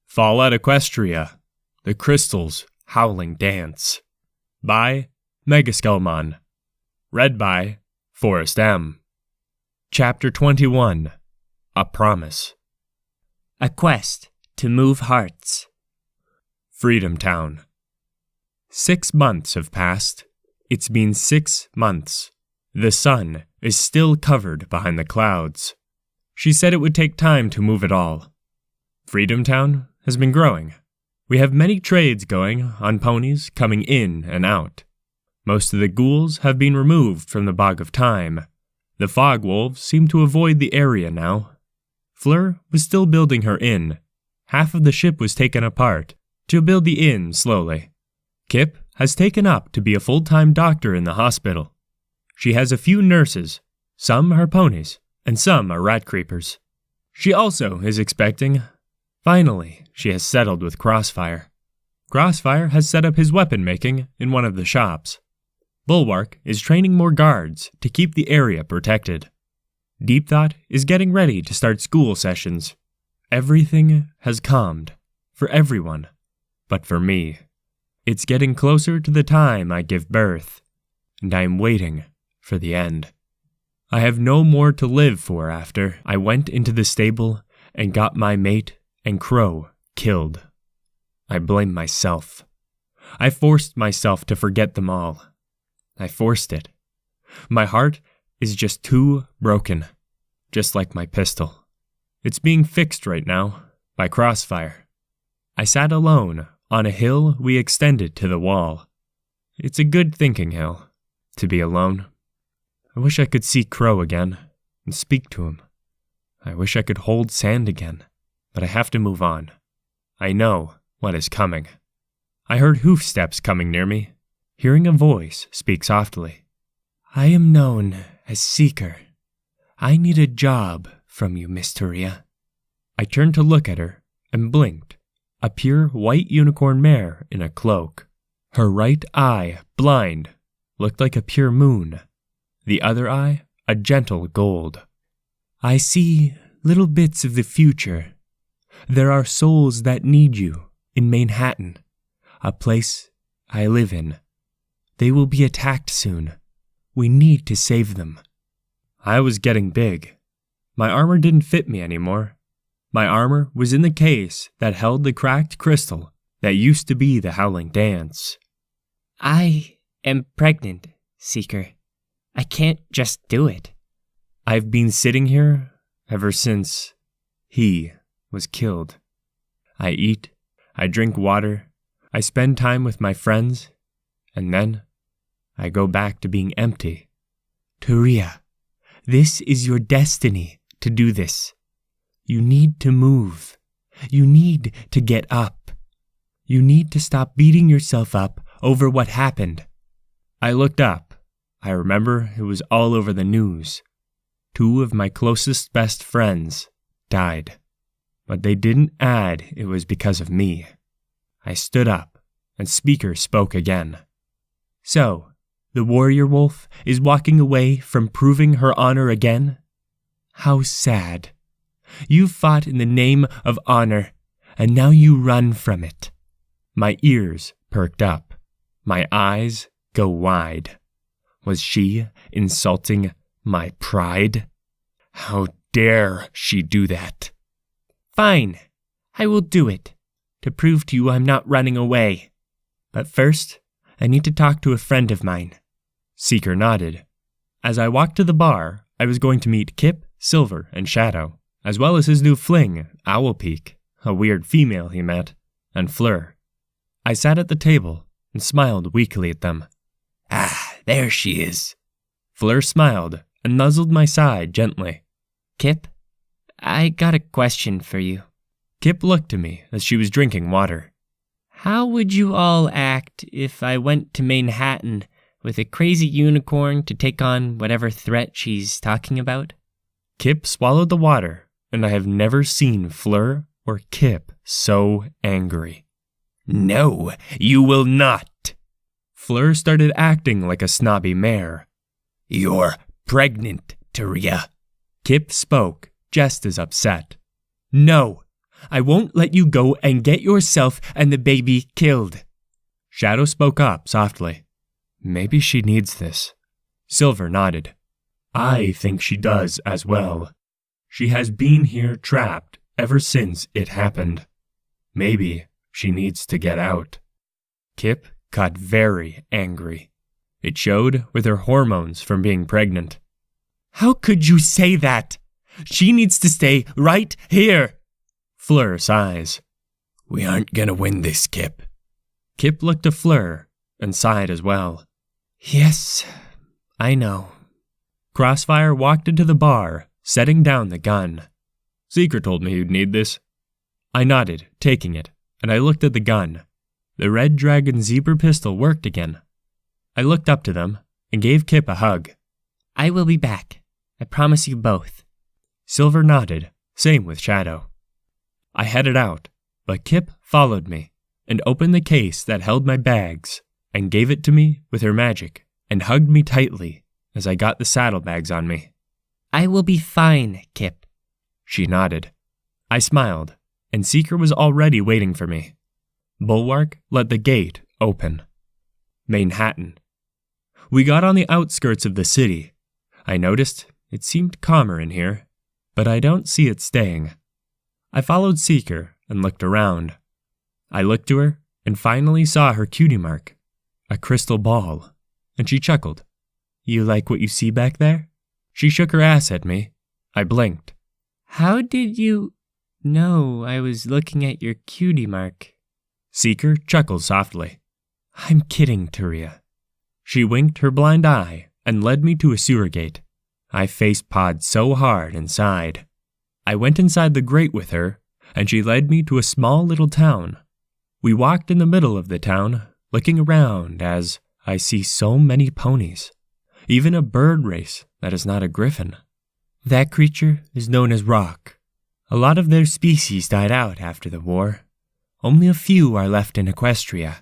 Fall at Equestria, The Crystal's Howling Dance, by Megaskullmon. Read by Forrest M. Chapter 21, A Promise. A quest to move hearts. Freedom Town. 6 months have passed. It's been 6 months. The sun is still covered behind the clouds. She said it would take time to move it all. Freedom Town has been growing. We have many trades going on ponies coming in and out. Most of the ghouls have been removed from the Bog of Time. The fog wolves seem to avoid the area now. Fleur was still building her inn. Half of the ship was taken apart. She'll build the inn slowly. Kip has taken up to be a full-time doctor in the hospital. She has a few nurses. Some are ponies, and some are rat creepers. She also is expecting. Finally, she has settled with Crossfire. Crossfire has set up his weapon making in one of the shops. Bulwark is training more guards to keep the area protected. Deep Thought is getting ready to start school sessions. Everything has calmed for everyone, but for me. It's getting closer to the time I give birth, and I am waiting for the end. I have no more to live for after I went into the stable and got my mate and Crow killed. I blame myself. I forced myself to forget them all. I forced it. My heart is just too broken, just like my pistol. It's being fixed right now by Crossfire. I sat alone on a hill we extended to the wall. It's a good thinking hill, to be alone. I wish I could see Crow again and speak to him. I wish I could hold Sand again, but I have to move on. I know what is coming. I heard hoof steps coming near me, hearing a voice speak softly. I am known as Seeker. I need a job from you, Miss Taria. I turned to look at her and blinked. A pure white unicorn mare in a cloak. Her right eye, blind, looked like a pure moon. The other eye, a gentle gold. I see little bits of the future. There are souls that need you in Manhattan, a place I live in. They will be attacked soon. We need to save them. I was getting big. My armor didn't fit me anymore. My armor was in the case that held the cracked crystal that used to be the Howling Dance. I am pregnant, Seeker. I can't just do it. I've been sitting here ever since he was killed. I eat, I drink water, I spend time with my friends, and then I go back to being empty. Taria, this is your destiny to do this. You need to move. You need to get up. You need to stop beating yourself up over what happened. I looked up. I remember it was all over the news. 2 of my closest best friends died. But they didn't add it was because of me. I stood up, and Speaker spoke again. So, the warrior wolf is walking away from proving her honor again? How sad. You fought in the name of honor, and now you run from it. My ears perked up. My eyes go wide. Was she insulting my pride? How dare she do that? Fine, I will do it, to prove to you I'm not running away. But first, I need to talk to a friend of mine. Seeker nodded. As I walked to the bar, I was going to meet Kip, Silver, and Shadow, as well as his new fling, Owlpeak, a weird female he met, and Fleur. I sat at the table and smiled weakly at them. Ah, there she is. Fleur smiled and nuzzled my side gently. Kip, I got a question for you. Kip looked at me as she was drinking water. How would you all act if I went to Manhattan with a crazy unicorn to take on whatever threat she's talking about? Kip swallowed the water, and I have never seen Fleur or Kip so angry. No, you will not. Fleur started acting like a snobby mare. You're pregnant, Taria. Kip spoke, just as upset. No, I won't let you go and get yourself and the baby killed. Shadow spoke up softly. Maybe she needs this. Silver nodded. I think she does as well. She has been here trapped ever since it happened. Maybe she needs to get out. Kip got very angry. It showed with her hormones from being pregnant. How could you say that? She needs to stay right here. Fleur sighs. We aren't gonna win this, Kip. Kip looked to Fleur and sighed as well. Yes, I know. Crossfire walked into the bar, setting down the gun. Seeker told me you'd need this. I nodded, taking it, and I looked at the gun. The Red Dragon Zebra pistol worked again. I looked up to them and gave Kip a hug. I will be back. I promise you both. Silver nodded, same with Shadow. I headed out, but Kip followed me and opened the case that held my bags and gave it to me with her magic and hugged me tightly as I got the saddlebags on me. I will be fine, Kip. She nodded. I smiled, and Seeker was already waiting for me. Bulwark let the gate open. Manhattan. We got on the outskirts of the city. I noticed it seemed calmer in here, but I don't see it staying. I followed Seeker and looked around. I looked to her and finally saw her cutie mark, a crystal ball, and she chuckled. You like what you see back there? She shook her ass at me. I blinked. How did you know I was looking at your cutie mark? Seeker chuckled softly. I'm kidding, Turia. She winked her blind eye and led me to a sewer gate. I face-pawed so hard inside. I went inside the grate with her, and she led me to a small little town. We walked in the middle of the town, looking around as I see so many ponies. Even a bird race that is not a griffin. That creature is known as Rock. A lot of their species died out after the war. Only a few are left in Equestria.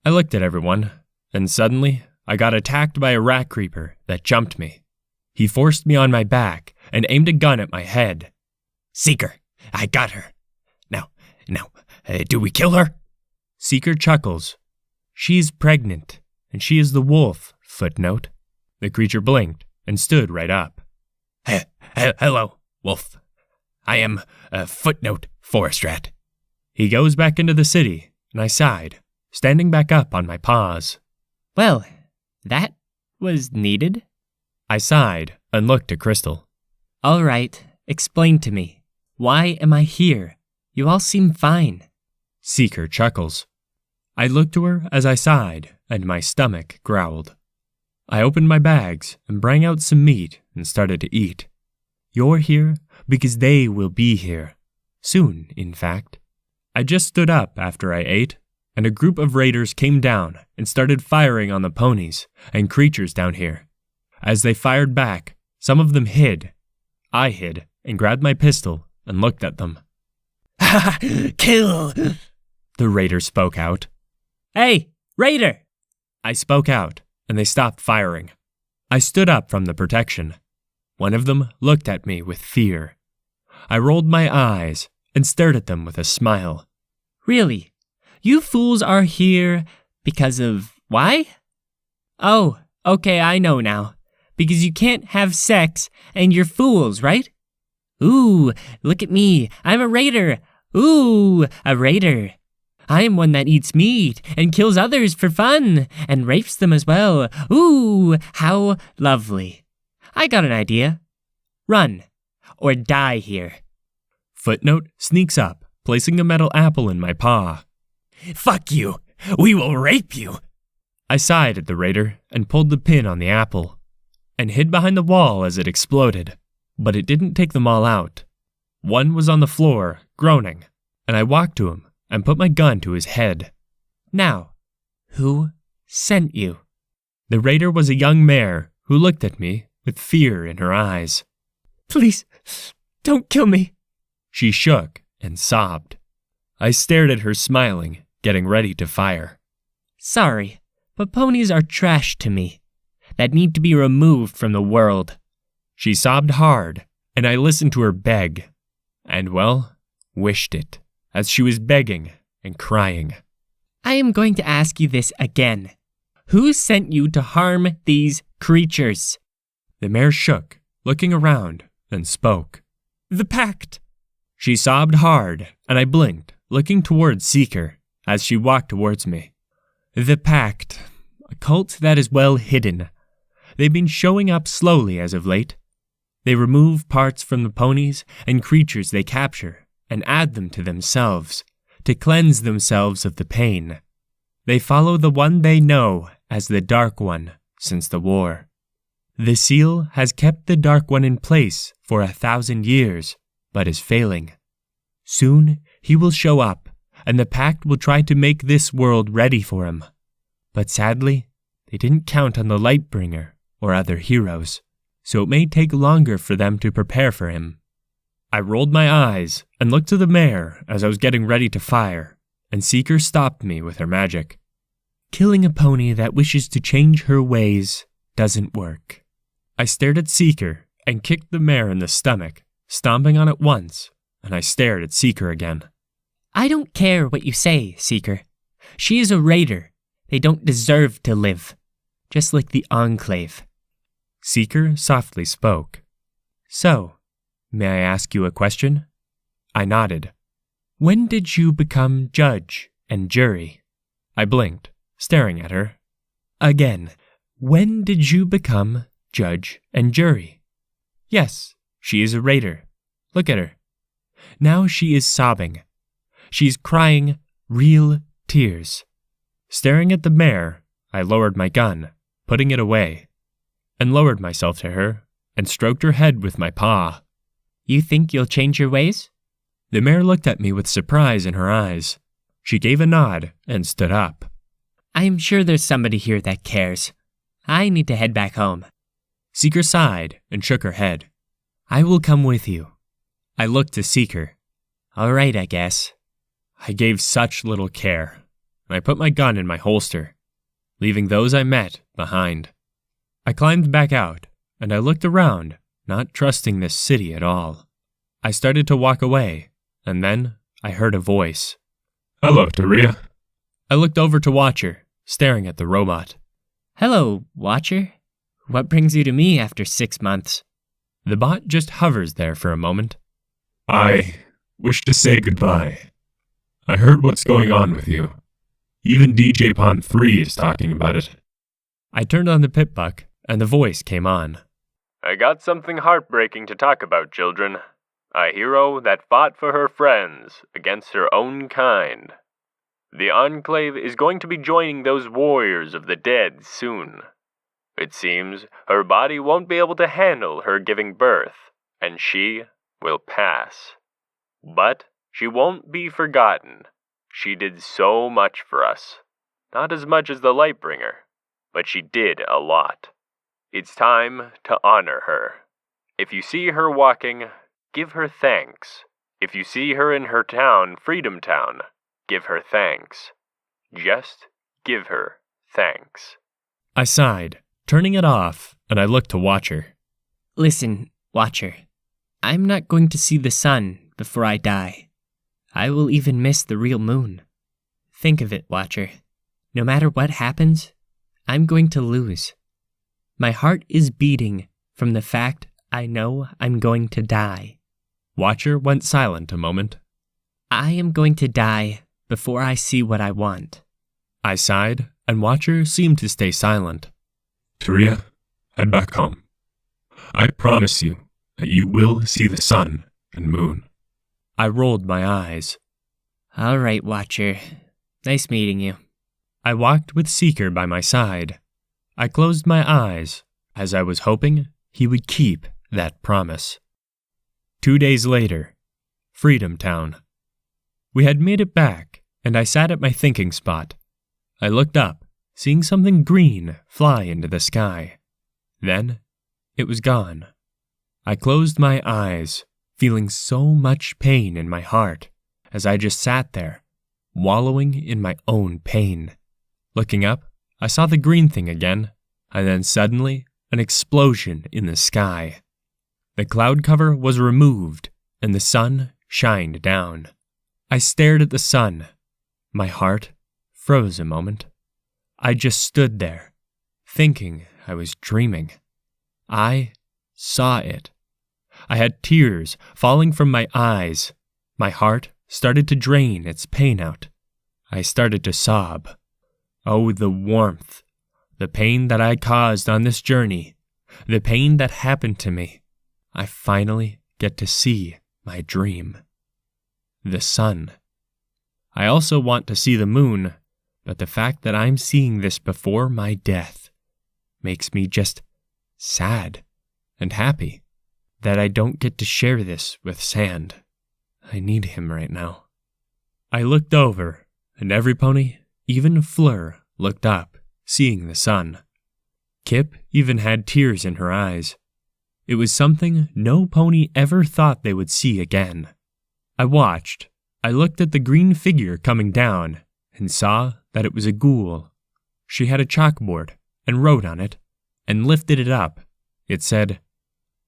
I looked at everyone, and suddenly I got attacked by a rat creeper that jumped me. He forced me on my back and aimed a gun at my head. Seeker, I got her. Now, do we kill her? Seeker chuckles. She's pregnant, and she is the wolf, footnote. The creature blinked and stood right up. Hello, wolf. I am footnote forest rat. He goes back into the city, and I sighed, standing back up on my paws. Well, that was needed. I sighed and looked at Crystal. All right, explain to me. Why am I here? You all seem fine. Seeker chuckles. I looked to her as I sighed, and my stomach growled. I opened my bags and brought out some meat and started to eat. You're here because they will be here. Soon, in fact. I just stood up after I ate, and a group of raiders came down and started firing on the ponies and creatures down here. As they fired back, some of them hid. I hid and grabbed my pistol and looked at them. Ha! Kill! The raider spoke out. Hey, raider! I spoke out, and they stopped firing. I stood up from the protection. One of them looked at me with fear. I rolled my eyes and stared at them with a smile. Really? You fools are here because of why? Oh, okay, I know now. Because you can't have sex and you're fools, right? Ooh, look at me. I'm a raider. Ooh, a raider. I'm one that eats meat and kills others for fun and rapes them as well. Ooh, how lovely. I got an idea. Run or die here. Footnote sneaks up, placing a metal apple in my paw. Fuck you. We will rape you. I sighed at the raider and pulled the pin on the apple and hid behind the wall as it exploded, but it didn't take them all out. One was on the floor, groaning, and I walked to him and put my gun to his head. Now, who sent you? The raider was a young mare who looked at me with fear in her eyes. Please, don't kill me. She shook and sobbed. I stared at her smiling, getting ready to fire. Sorry, but ponies are trash to me, that need to be removed from the world. She sobbed hard, and I listened to her beg. And well, wished it, as she was begging and crying. I am going to ask you this again. Who sent you to harm these creatures? The mare shook, looking around, then spoke. The pact! She sobbed hard, and I blinked, looking towards Seeker, as she walked towards me. The pact. A cult that is well hidden. They've been showing up slowly as of late. They remove parts from the ponies and creatures they capture, and add them to themselves, to cleanse themselves of the pain. They follow the one they know as the Dark One since the war. The seal has kept the Dark One in place for 1,000 years, but is failing. Soon he will show up, and the pact will try to make this world ready for him. But sadly, they didn't count on the Lightbringer or other heroes, so it may take longer for them to prepare for him. I rolled my eyes and looked to the mare as I was getting ready to fire, and Seeker stopped me with her magic. Killing a pony that wishes to change her ways doesn't work. I stared at Seeker and kicked the mare in the stomach, stomping on it once, and I stared at Seeker again. I don't care what you say, Seeker. She is a raider. They don't deserve to live. Just like the Enclave. Seeker softly spoke. So, may I ask you a question? I nodded. When did you become judge and jury? I blinked, staring at her. Again, when did you become judge and jury? Yes, she is a raider. Look at her. Now she is sobbing. She's crying real tears. Staring at the mare, I lowered my gun, putting it away, and lowered myself to her and stroked her head with my paw. You think you'll change your ways? The mare looked at me with surprise in her eyes. She gave a nod and stood up. I am sure there's somebody here that cares. I need to head back home. Seeker sighed and shook her head. I will come with you. I looked to Seeker. All right, I guess. I gave such little care, and I put my gun in my holster, leaving those I met behind. I climbed back out, and I looked around, not trusting this city at all. I started to walk away, and then I heard a voice. Hello, Taria. I looked over to Watcher, staring at the robot. Hello, Watcher. What brings you to me after 6 months? The bot just hovers there for a moment. I wish to say goodbye. I heard what's going on with you. Even DJ Pond 3 is talking about it. I turned on the pit buck, and the voice came on. I got something heartbreaking to talk about, children. A hero that fought for her friends against her own kind. The Enclave is going to be joining those warriors of the dead soon. It seems her body won't be able to handle her giving birth, and she will pass. But she won't be forgotten. She did so much for us. Not as much as the Lightbringer, but she did a lot. It's time to honor her. If you see her walking, give her thanks. If you see her in her town, Freedom Town, give her thanks. Just give her thanks. I sighed, turning it off, and I looked to Watcher. Listen, Watcher. I'm not going to see the sun before I die. I will even miss the real moon. Think of it, Watcher. No matter what happens, I'm going to lose. My heart is beating from the fact I know I'm going to die. Watcher went silent a moment. I am going to die before I see what I want. I sighed, and Watcher seemed to stay silent. Taria, head back home. I promise you that you will see the sun and moon. I rolled my eyes. All right, Watcher. Nice meeting you. I walked with Seeker by my side. I closed my eyes, as I was hoping he would keep that promise. 2 days later, Freedom Town. We had made it back, and I sat at my thinking spot. I looked up, seeing something green fly into the sky. Then, it was gone. I closed my eyes, feeling so much pain in my heart, as I just sat there, wallowing in my own pain. Looking up, I saw the green thing again, and then suddenly, an explosion in the sky. The cloud cover was removed, and the sun shined down. I stared at the sun. My heart froze a moment. I just stood there, thinking I was dreaming. I saw it. I had tears falling from my eyes. My heart started to drain its pain out. I started to sob. Oh, the warmth, the pain that I caused on this journey, the pain that happened to me. I finally get to see my dream. The sun. I also want to see the moon, but the fact that I'm seeing this before my death makes me just sad and happy that I don't get to share this with Sand. I need him right now. I looked over, and every pony, even Fleur, looked up, seeing the sun. Kip even had tears in her eyes. It was something no pony ever thought they would see again. I watched. I looked at the green figure coming down and saw that it was a ghoul. She had a chalkboard and wrote on it and lifted it up. It said,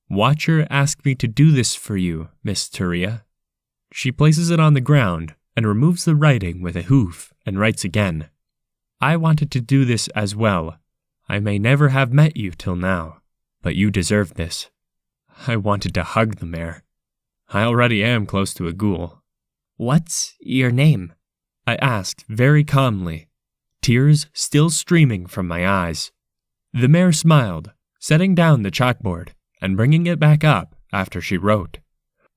"Watcher asked me to do this for you, Miss Turia." She places it on the ground and removes the writing with a hoof and writes again. "I wanted to do this as well. I may never have met you till now, but you deserve this." I wanted to hug the mare. I already am close to a ghoul. What's your name? I asked very calmly, tears still streaming from my eyes. The mare smiled, setting down the chalkboard and bringing it back up after she wrote,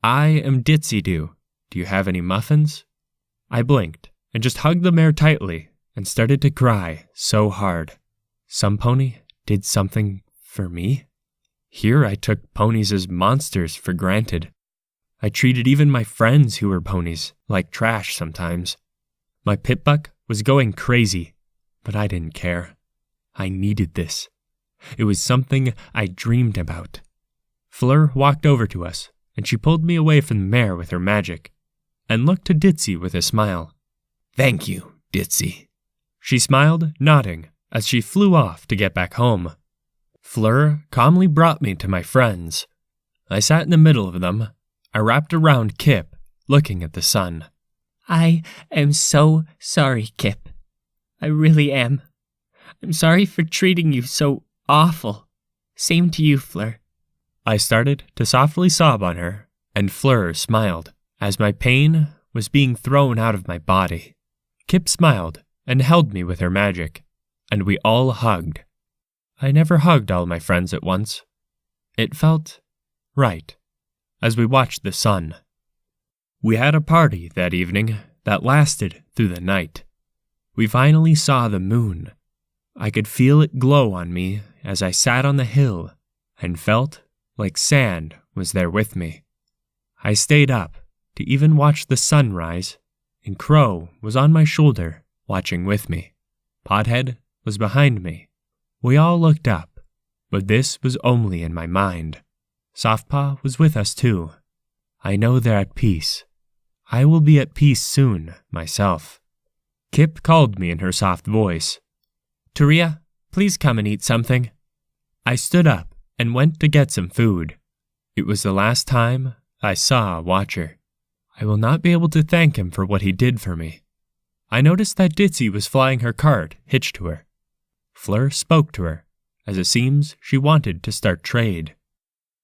"I am Ditzy-Doo. Do you have any muffins?" I blinked and just hugged the mare tightly and started to cry so hard. Some pony did something for me? Here I took ponies as monsters for granted. I treated even my friends who were ponies like trash sometimes. My pitbuck was going crazy, but I didn't care. I needed this. It was something I dreamed about. Fleur walked over to us, and she pulled me away from the mare with her magic, and looked to Ditzy with a smile. "Thank you, Ditzy." She smiled, nodding, as she flew off to get back home. Fleur calmly brought me to my friends. I sat in the middle of them. I wrapped around Kip, looking at the sun. I am so sorry, Kip. I really am. I'm sorry for treating you so awful. Same to you, Fleur. I started to softly sob on her, and Fleur smiled, as my pain was being thrown out of my body. Kip smiled and held me with her magic, and we all hugged. I never hugged all my friends at once. It felt right, as we watched the sun. We had a party that evening that lasted through the night. We finally saw the moon. I could feel it glow on me as I sat on the hill and felt like Sand was there with me. I stayed up to even watch the sunrise, and Crow was on my shoulder watching with me. Pothead was behind me. We all looked up, but this was only in my mind. Softpaw was with us too. I know they're at peace. I will be at peace soon, myself. Kip called me in her soft voice. "Turia, please come and eat something." I stood up and went to get some food. It was the last time I saw Watcher. I will not be able to thank him for what he did for me. I noticed that Ditzy was flying her cart hitched to her. Fleur spoke to her, as it seems she wanted to start trade.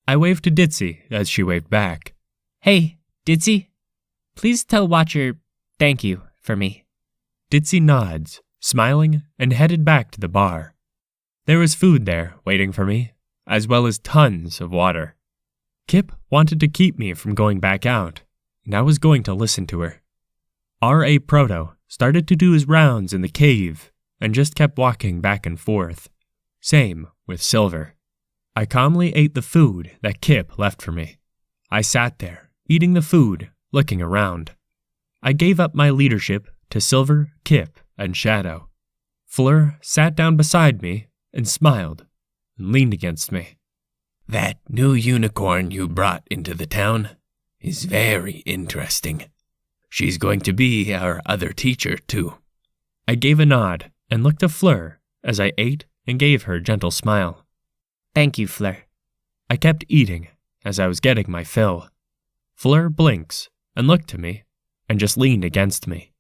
I waved to Ditzy as she waved back. Hey, Ditzy, please tell Watcher thank you for me. Ditzy nods, smiling, and headed back to the bar. There was food there waiting for me, as well as tons of water. Kip wanted to keep me from going back out, and I was going to listen to her. R.A. Proto started to do his rounds in the cave and just kept walking back and forth. Same with Silver. I calmly ate the food that Kip left for me. I sat there, eating the food, looking around. I gave up my leadership to Silver, Kip, and Shadow. Fleur sat down beside me and smiled and leaned against me. "That new unicorn you brought into the town is very interesting. She's going to be our other teacher, too." I gave a nod and looked at Fleur as I ate and gave her a gentle smile. Thank you, Fleur. I kept eating as I was getting my fill. Fleur blinks and looked to me and just leaned against me.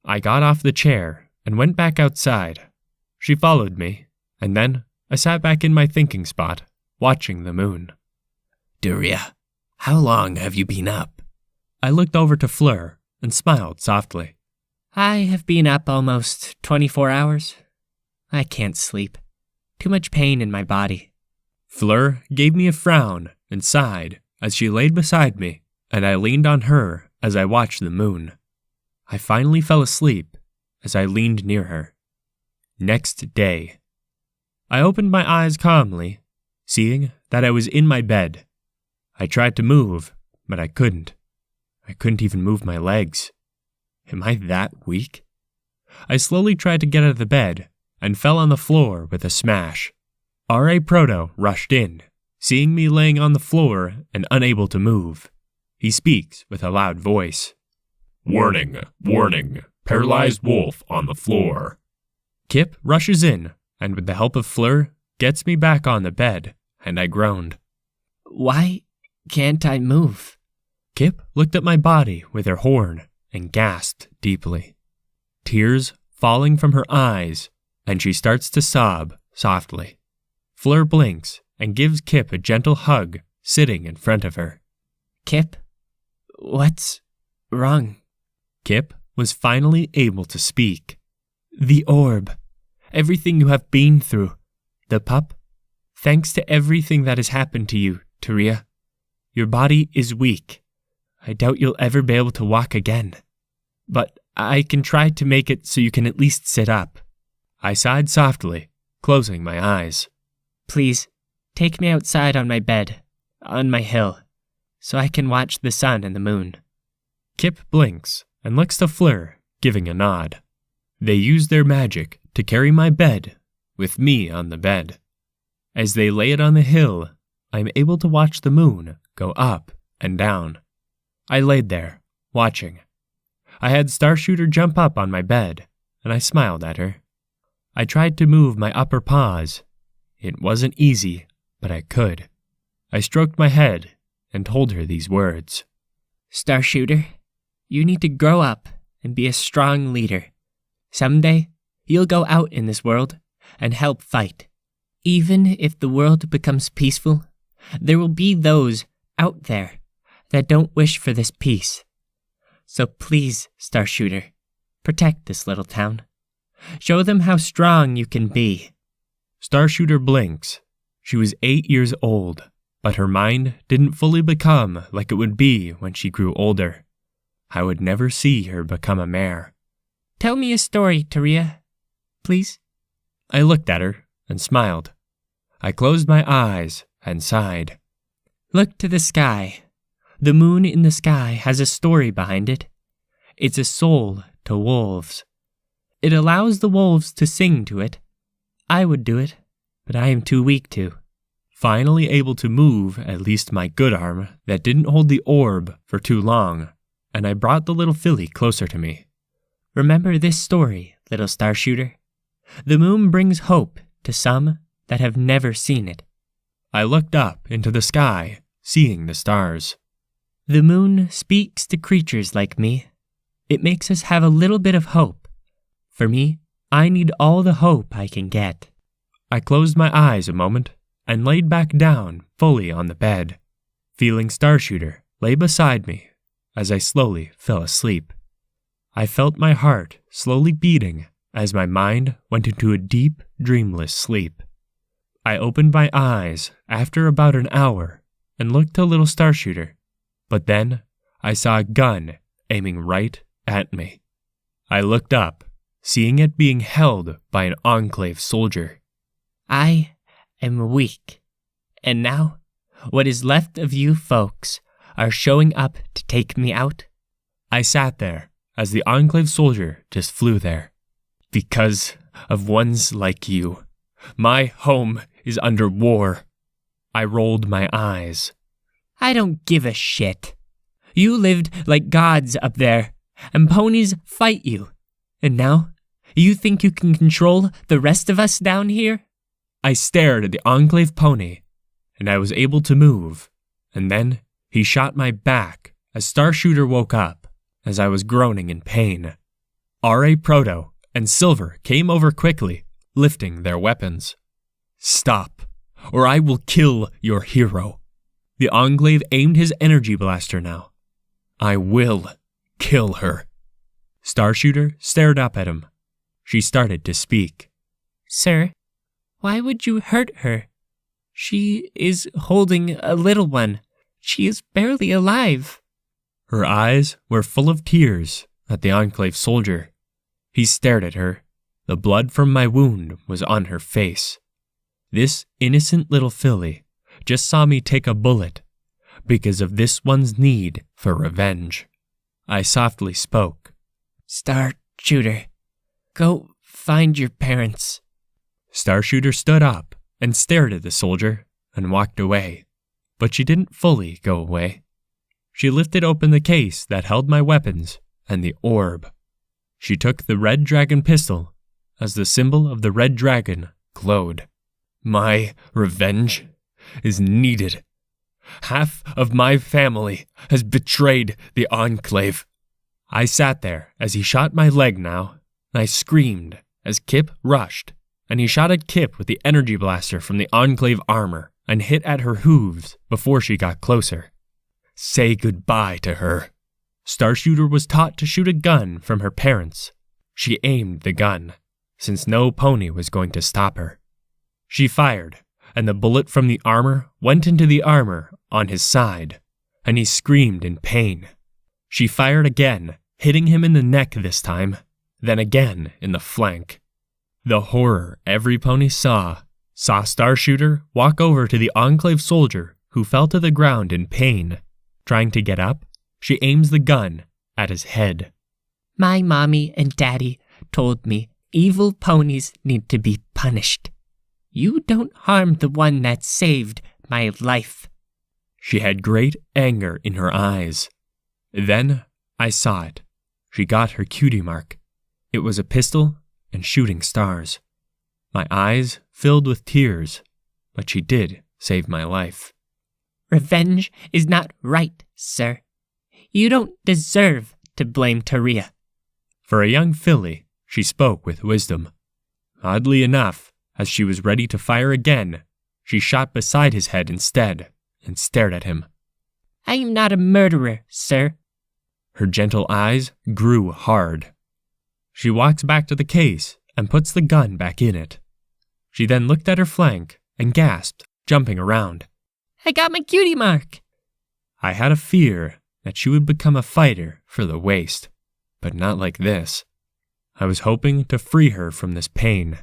I got off the chair and went back outside. She followed me, and then I sat back in my thinking spot, watching the moon. Duria, how long have you been up? I looked over to Fleur and smiled softly. I have been up almost 24 hours. I can't sleep. Too much pain in my body. Fleur gave me a frown and sighed as she laid beside me, and I leaned on her as I watched the moon. I finally fell asleep as I leaned near her. Next day, I opened my eyes calmly, seeing that I was in my bed. I tried to move, but I couldn't. I couldn't even move my legs. Am I that weak? I slowly tried to get out of the bed and fell on the floor with a smash. R.A. Proto rushed in, seeing me laying on the floor and unable to move. He speaks with a loud voice. Warning, warning, paralyzed wolf on the floor. Kip rushes in, and with the help of Fleur, gets me back on the bed, and I groaned. Why can't I move? Kip looked at my body with her horn and gasped deeply. Tears falling from her eyes, and she starts to sob softly. Fleur blinks and gives Kip a gentle hug, sitting in front of her. Kip, what's wrong? Kip was finally able to speak. The orb. Everything you have been through. The pup. Thanks to everything that has happened to you, Taria. Your body is weak. I doubt you'll ever be able to walk again. But I can try to make it so you can at least sit up. I sighed softly, closing my eyes. Please, take me outside on my bed, on my hill, so I can watch the sun and the moon. Kip blinks and looks to Fleur, giving a nod. They use their magic to carry my bed, with me on the bed. As they lay it on the hill, I'm able to watch the moon go up and down. I laid there, watching. I had Starshooter jump up on my bed, and I smiled at her. I tried to move my upper paws. It wasn't easy, but I could. I stroked my head and told her these words. Starshooter, you need to grow up and be a strong leader. Someday, you'll go out in this world and help fight. Even if the world becomes peaceful, there will be those out there that don't wish for this peace. So please, Starshooter, protect this little town. Show them how strong you can be. Starshooter blinks. She was 8 years old, but her mind didn't fully become like it would be when she grew older. I would never see her become a mare. Tell me a story, Taria. Please? I looked at her and smiled. I closed my eyes and sighed. Look to the sky. The moon in the sky has a story behind it. It's a soul to wolves. It allows the wolves to sing to it. I would do it, but I am too weak to. Finally able to move at least my good arm that didn't hold the orb for too long, and I brought the little filly closer to me. Remember this story, little Starshooter. The moon brings hope to some that have never seen it. I looked up into the sky, seeing the stars. The moon speaks to creatures like me. It makes us have a little bit of hope. For me, I need all the hope I can get. I closed my eyes a moment and laid back down fully on the bed, feeling Starshooter lay beside me as I slowly fell asleep. I felt my heart slowly beating as my mind went into a deep, dreamless sleep. I opened my eyes after about an hour and looked to little Starshooter, but then I saw a gun aiming right at me. I looked up, seeing it being held by an Enclave soldier. I am weak, and now what is left of you folks are showing up to take me out. I sat there as the Enclave soldier just flew there. Because of ones like you, my home is under war. I rolled my eyes. I don't give a shit. You lived like gods up there, and ponies fight you. And now, you think you can control the rest of us down here? I stared at the Enclave pony, and I was able to move, and then he shot my back as Starshooter woke up, as I was groaning in pain. R.A. Proto and Silver came over quickly, lifting their weapons. Stop, or I will kill your hero. The Enclave aimed his energy blaster now. I will kill her. Starshooter stared up at him. She started to speak. Sir, why would you hurt her? She is holding a little one. She is barely alive. Her eyes were full of tears at the Enclave soldier. He stared at her. The blood from my wound was on her face. This innocent little filly just saw me take a bullet because of this one's need for revenge. I softly spoke. Starshooter, go find your parents. Starshooter stood up and stared at the soldier and walked away. But she didn't fully go away. She lifted open the case that held my weapons and the orb. She took the red dragon pistol as the symbol of the red dragon glowed. My revenge is needed. Half of my family has betrayed the Enclave. I sat there as he shot my leg now. I screamed as Kip rushed, and he shot at Kip with the energy blaster from the Enclave armor and hit at her hooves before she got closer. Say goodbye to her. Starshooter was taught to shoot a gun from her parents. She aimed the gun, since no pony was going to stop her. She fired, and the bullet from the armor went into the armor on his side, and he screamed in pain. She fired again, hitting him in the neck this time, then again in the flank. The horror every pony saw Starshooter walk over to the Enclave soldier who fell to the ground in pain. Trying to get up, she aims the gun at his head. My mommy and daddy told me evil ponies need to be punished. You don't harm the one that saved my life. She had great anger in her eyes. Then I saw it. She got her cutie mark. It was a pistol and shooting stars. My eyes filled with tears, but she did save my life. Revenge is not right, sir. You don't deserve to blame Taria. For a young filly, she spoke with wisdom. Oddly enough, as she was ready to fire again, she shot beside his head instead and stared at him. I am not a murderer, sir. Her gentle eyes grew hard. She walks back to the case and puts the gun back in it. She then looked at her flank and gasped, jumping around. I got my cutie mark. I had a fear that she would become a fighter for the waste, but not like this. I was hoping to free her from this pain.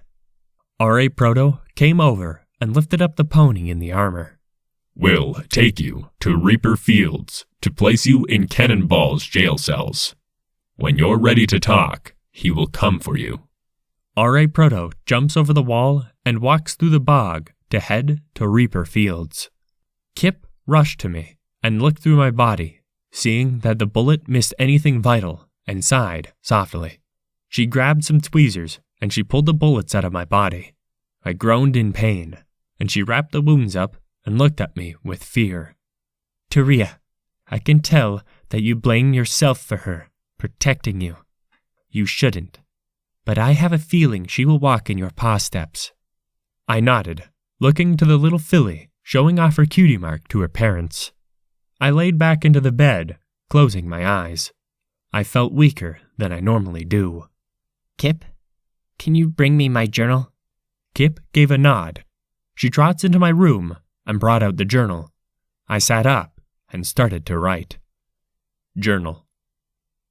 R.A. Proto came over and lifted up the pony in the armor. We'll take you to Reaper Fields to place you in Cannonball's jail cells. When you're ready to talk, he will come for you. R.A. Proto jumps over the wall and walks through the bog to head to Reaper Fields. Kip rushed to me and looked through my body, seeing that the bullet missed anything vital, and sighed softly. She grabbed some tweezers and she pulled the bullets out of my body. I groaned in pain, and she wrapped the wounds up and looked at me with fear. Taria, I can tell that you blame yourself for her protecting you. You shouldn't, but I have a feeling she will walk in your paw steps. I nodded, looking to the little filly showing off her cutie mark to her parents. I laid back into the bed, closing my eyes. I felt weaker than I normally do. Kip, can you bring me my journal? Kip gave a nod. She trots into my room and brought out the journal. I sat up and started to write. Journal.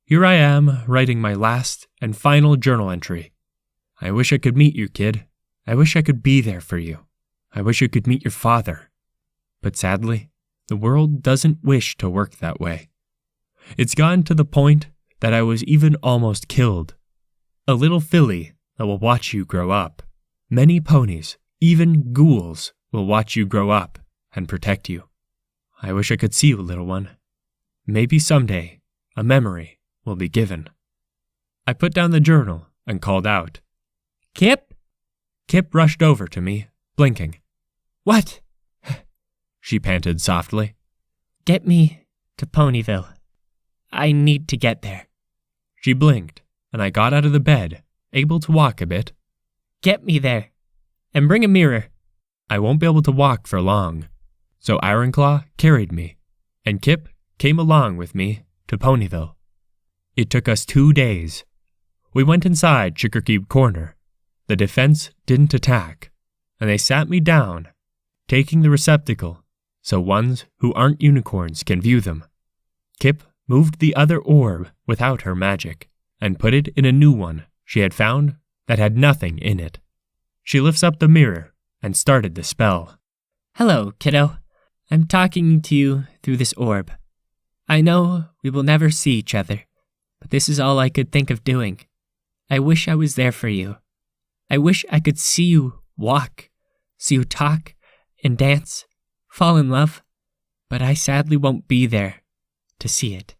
Here I am, writing my last and final journal entry. I wish I could meet you, kid. I wish I could be there for you. I wish you could meet your father. But sadly, the world doesn't wish to work that way. It's gotten to the point that I was even almost killed. A little filly that will watch you grow up. Many ponies, even ghouls, will watch you grow up and protect you. I wish I could see you, little one. Maybe someday, a memory will be given. I put down the journal and called out. Kip? Kip rushed over to me, blinking. What? She panted softly. Get me to Ponyville. I need to get there. She blinked, and I got out of the bed, able to walk a bit. Get me there. And bring a mirror. I won't be able to walk for long, so Ironclaw carried me, and Kip came along with me to Ponyville. It took us 2 days. We went inside Chickerkeeb Corner. The defense didn't attack, and they sat me down, taking the receptacle so ones who aren't unicorns can view them. Kip moved the other orb without her magic, and put it in a new one she had found that had nothing in it. She lifts up the mirror and started the spell. Hello, kiddo. I'm talking to you through this orb. I know we will never see each other, but this is all I could think of doing. I wish I was there for you. I wish I could see you walk, see you talk and dance, fall in love, but I sadly won't be there to see it.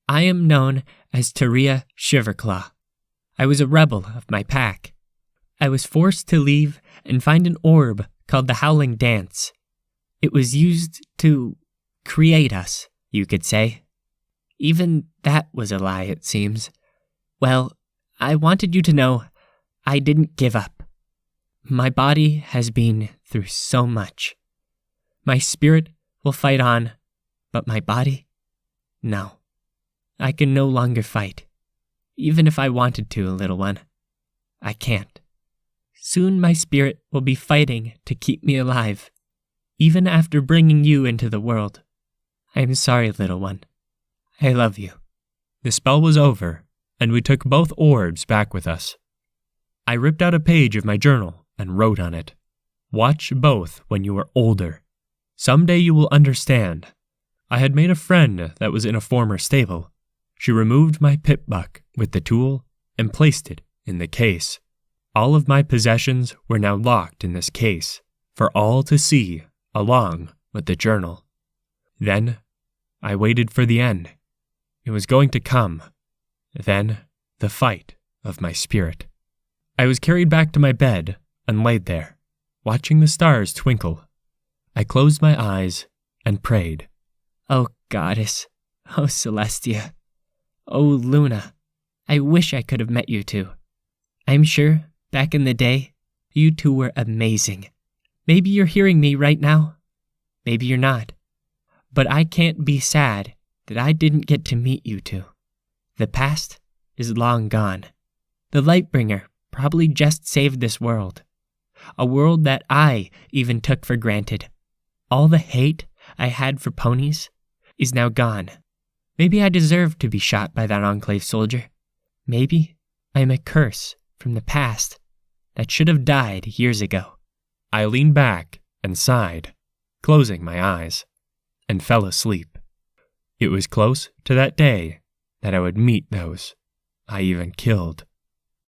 I am known as Taria Shiverclaw. I was a rebel of my pack. I was forced to leave and find an orb called the Howling Dance. It was used to create us, you could say. Even that was a lie, it seems. Well, I wanted you to know I didn't give up. My body has been through so much. My spirit will fight on, but my body? No. I can no longer fight. Even if I wanted to, little one. I can't. Soon my spirit will be fighting to keep me alive, even after bringing you into the world. I am sorry, little one. I love you. The spell was over, and we took both orbs back with us. I ripped out a page of my journal and wrote on it, "Watch both when you are older. Someday you will understand." I had made a friend that was in a former stable. She removed my pip-buck with the tool and placed it in the case. All of my possessions were now locked in this case, for all to see, along with the journal. Then, I waited for the end. It was going to come. Then, the fight of my spirit. I was carried back to my bed and laid there, watching the stars twinkle. I closed my eyes and prayed. Oh, Goddess. Oh, Celestia. Oh, Luna. I wish I could have met you two. I'm sure, back in the day, you two were amazing. Maybe you're hearing me right now. Maybe you're not. But I can't be sad that I didn't get to meet you two. The past is long gone. The Lightbringer probably just saved this world. A world that I even took for granted. All the hate I had for ponies is now gone. Maybe I deserve to be shot by that Enclave soldier. Maybe I am a curse from the past that should have died years ago. I leaned back and sighed, closing my eyes, and fell asleep. It was close to that day that I would meet those I even killed.